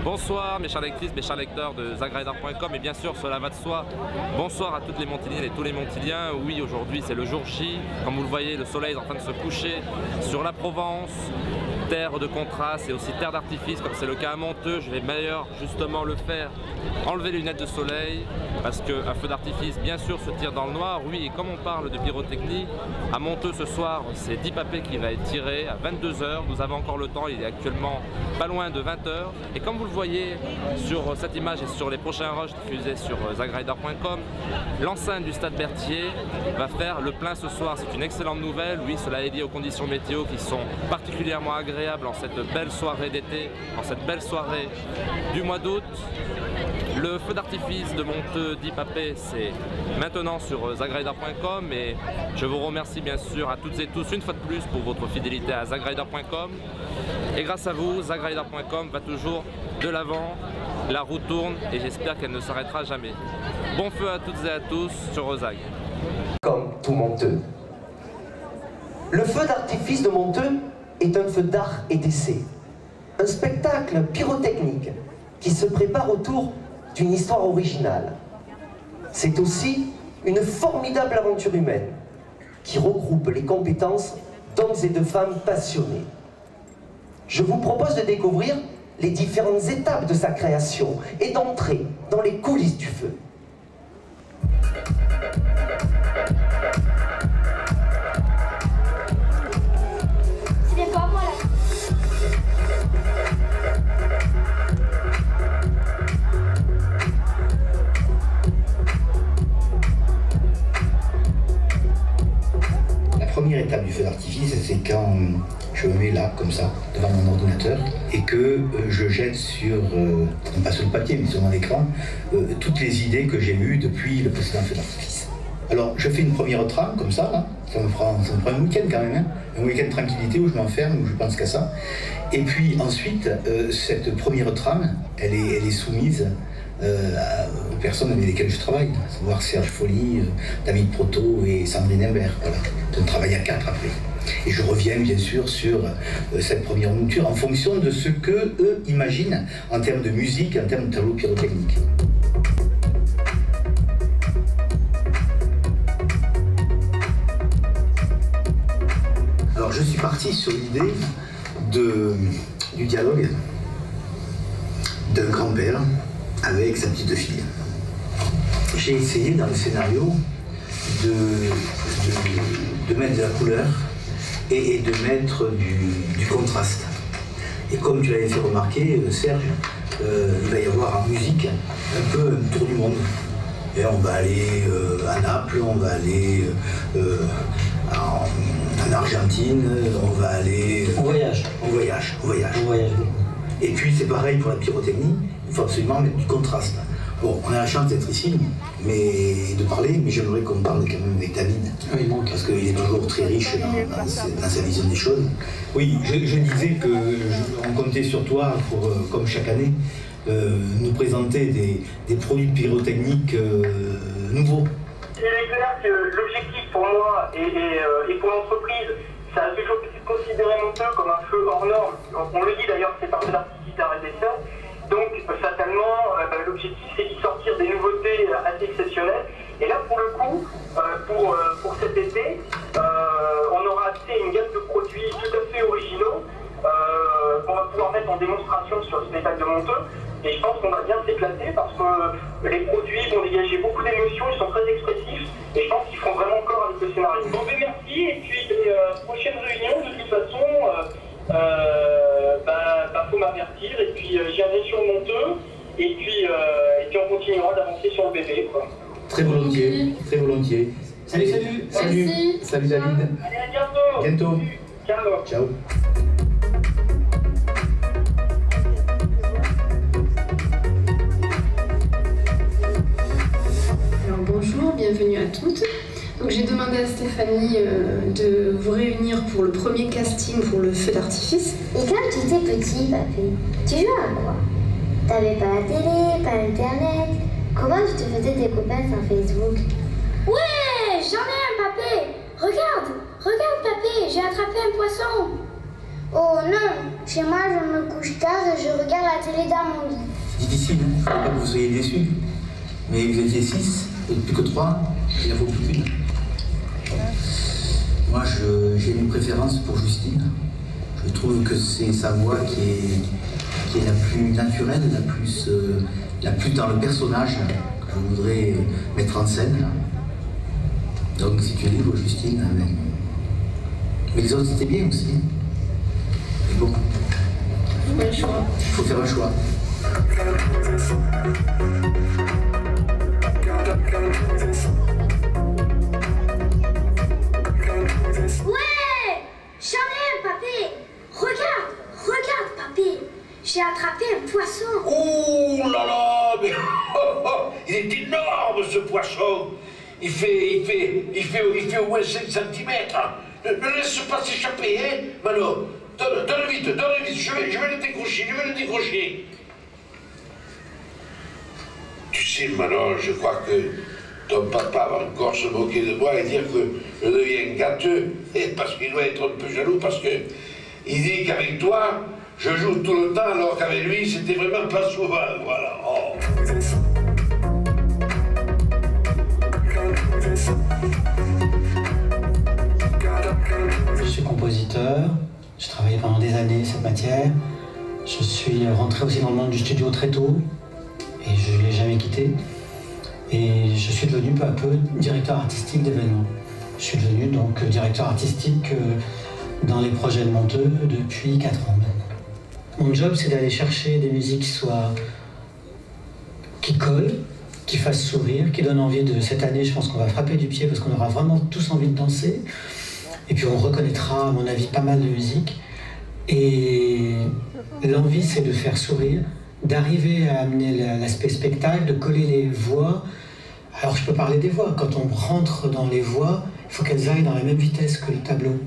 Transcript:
Bonsoir mes chers lectrices, mes chers lecteurs de zagradar.com et bien sûr cela va de soi. Bonsoir à toutes les Montiliennes et tous les Montiliens. Oui, aujourd'hui c'est le jour J. Comme vous le voyez, le soleil est en train de se coucher sur la Provence. Terre de contraste et aussi terre d'artifice comme c'est le cas à Monteux. Je vais d'ailleurs justement le faire, enlever les lunettes de soleil parce qu'un feu d'artifice bien sûr se tire dans le noir. Oui, et comme on parle de pyrotechnie, à Monteux ce soir c'est Deep AP qui va être tiré à 22 h. Nous avons encore le temps, il est actuellement pas loin de 20 h. Et comme vous le voyez sur cette image et sur les prochains rushs diffusés sur zagradar.com, l'enceinte du Stade Berthier va faire le plein ce soir. C'est une excellente nouvelle. Oui, cela est lié aux conditions météo qui sont particulièrement agréables en cette belle soirée d'été, en cette belle soirée du mois d'août. Le feu d'artifice de Monteux Deep AP, c'est maintenant sur zagradar.com et je vous remercie bien sûr à toutes et tous une fois de plus pour votre fidélité à zagradar.com. Et grâce à vous, zagradar.com va toujours de l'avant, la roue tourne et j'espère qu'elle ne s'arrêtera jamais. Bon feu à toutes et à tous sur Zag. Comme tout Monteux. Le feu d'artifice de Monteux est un feu d'art et d'essai. Un spectacle pyrotechnique qui se prépare autour d'une histoire originale. C'est aussi une formidable aventure humaine qui regroupe les compétences d'hommes et de femmes passionnés. Je vous propose de découvrir les différentes étapes de sa création et d'entrer dans les coulisses du feu. La première étape du feu d'artifice, c'est quand je me mets là, comme ça, devant mon ordinateur, et que je jette sur, non pas sur le papier, mais sur mon écran, toutes les idées que j'ai eues depuis le précédent feu d'artifice. Alors, je fais une première trame, comme ça, là. Ça me prend un week-end quand même, hein. Un week-end de tranquillité où je m'enferme, où je pense qu'à ça. Et puis ensuite, cette première trame, elle est soumise aux personnes avec lesquelles je travaille, à savoir Serge Folly, David Proto et Sandrine Imbert. Voilà. On travaille à 4 après. Et je reviens bien sûr sur cette première mouture en fonction de ce que eux imaginent en termes de musique, en termes de tableau pyrotechnique. Alors je suis parti sur l'idée du dialogue d'un grand-père avec sa petite fille. J'ai essayé dans le scénario de mettre de la couleur et de mettre du contraste. Et comme tu l'avais fait remarquer, Serge, il va y avoir en musique un peu un tour du monde. Et on va aller à Naples, on va aller en Argentine, on va aller... En voyage. En voyage. Et puis c'est pareil pour la pyrotechnie, il faut absolument mettre du contraste. Bon, on a la chance d'être ici, de parler, mais j'aimerais qu'on parle quand même avec David, parce qu'il est toujours très riche dans sa vision des choses. Oui, je disais qu'on comptait sur toi pour, comme chaque année, nous présenter des produits pyrotechniques nouveaux. Il est clair que l'objectif pour moi et pour l'entreprise, ça a toujours été considéré Monteux comme un feu hors norme. On le dit d'ailleurs, c'est un feu d'artifice d'art et d'essai. Donc fatalement, l'objectif c'est d'y sortir des nouveautés assez exceptionnelles. Et là pour le coup, pour cet été, on aura accès à une gamme de produits tout à fait originaux qu'on va pouvoir mettre en démonstration sur le spectacle de Monteux. Et je pense qu'on va bien s'éclater parce que les produits vont dégager beaucoup d'émotions, ils sont très expressifs et je pense qu'ils feront vraiment corps avec le scénario. Bon, ben merci et puis les prochaines réunions de toute façon, faut m'avertir et puis j'y reviens sur Monteux et puis on continuera d'avancer sur le bébé, quoi. Très volontiers, très volontiers. Salut. Salut David. Allez, à bientôt. Ciao. Ciao. Bonjour, bienvenue à toutes. Donc j'ai demandé à Stéphanie de vous réunir pour le premier casting pour le feu d'artifice. Et quand tu étais petit, papy, tu jouais à quoi? T'avais pas la télé, pas internet. Comment tu te faisais des copains sur Facebook? Ouais, j'en ai un, papé. Regarde, papé, j'ai attrapé un poisson. Oh non, chez moi je me couche tard et je regarde la télé dans mon lit. C'est difficile, hein. Je ne veux pas que vous soyez déçus. Mais vous étiez 6, et plus que 3, il en faut plus qu'une. Moi, j'ai une préférence pour Justine. Je trouve que c'est sa voix qui est la plus naturelle, la plus dans le personnage que je voudrais mettre en scène. Donc, si tu es libre, Justine, mais les autres, c'était bien aussi. Mais bon, il faut faire un choix. Ouais! J'en ai un, papé! Regarde, papé! J'ai attrapé un poisson! Oh là là! Mais il est énorme ce poisson! Il fait au moins 5 cm. Ne laisse pas s'échapper, hein, Mano? Donne vite, je vais le décrocher, Tu sais, Mano, je crois que ton papa va encore se moquer de moi et dire que je deviens gâteux, parce qu'il doit être un peu jaloux, parce que il dit qu'avec toi, je joue tout le temps, alors qu'avec lui, c'était vraiment pas souvent, voilà. Oh. Je suis compositeur, j'ai travaillé pendant des années cette matière. Je suis rentré aussi dans le monde du studio très tôt et je ne l'ai jamais quitté. Et je suis devenu peu à peu directeur artistique d'événements. Je suis devenu donc directeur artistique dans les projets de Monteux depuis 4 ans maintenant. Mon job, c'est d'aller chercher des musiques qui collent, qui fassent sourire, qui donnent envie de... Cette année, je pense qu'on va frapper du pied parce qu'on aura vraiment tous envie de danser. Et puis on reconnaîtra, à mon avis, pas mal de musique. Et l'envie, c'est de faire sourire, d'arriver à amener l'aspect spectacle, de coller les voix. Alors je peux parler des voix. Quand on rentre dans les voix, il faut qu'elles aillent dans la même vitesse que le tableau.